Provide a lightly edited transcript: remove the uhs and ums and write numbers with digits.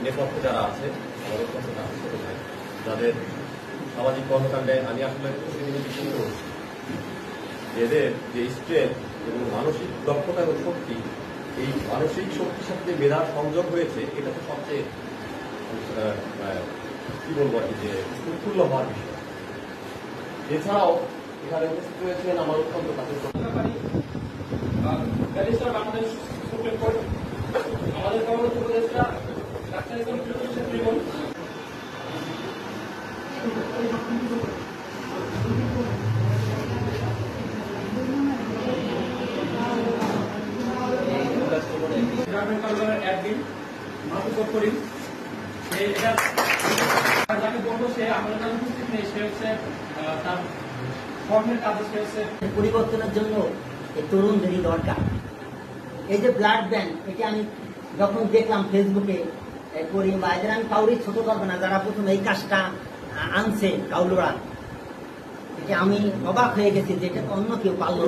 নেপথ্যে যারা আছে আমাদের কাছে ছোট ভাই যাদের সামাজিক কর্মকাণ্ডে আমি আসলে এদের যে স্ট্রেংথ এবং মানসিক দক্ষতা এবং শক্তি, এই মানসিক শক্তির সাথে যে মেধার সংযোগ হয়েছে এটা তো সবচেয়ে কি বলবো আর কি যে উৎফুল্ল হওয়ার বিষয়। এছাড়াও এখানে উপস্থিত রয়েছেন আমার অত্যন্ত কাছে বাংলাদেশ সুপ্রিম কোর্ট, আমাদের কর্মরত উপদেষ্টা ডাক্তার জীবন গ্রামীণ কারবারের অ্যাডমিন মাহফুজ করিম, যাকে বলবো সে আমাদের কাছে উপস্থিত নেই, সে হচ্ছে তার কর্মের কাজে সে হচ্ছে পরিবর্তনের জন্য এই তরুণদেরই দরকার। এই যে ব্লাড ব্যাংক, এটা আমি যখন দেখলাম ফেসবুকে করিম বা এদের আমি কাউরি ছোট করবো না, যারা প্রথম এই কাজটা আনছে কাউলুরা, এটা আমি অবাক হয়ে গেছি যে এটা অন্য কেউ পারল।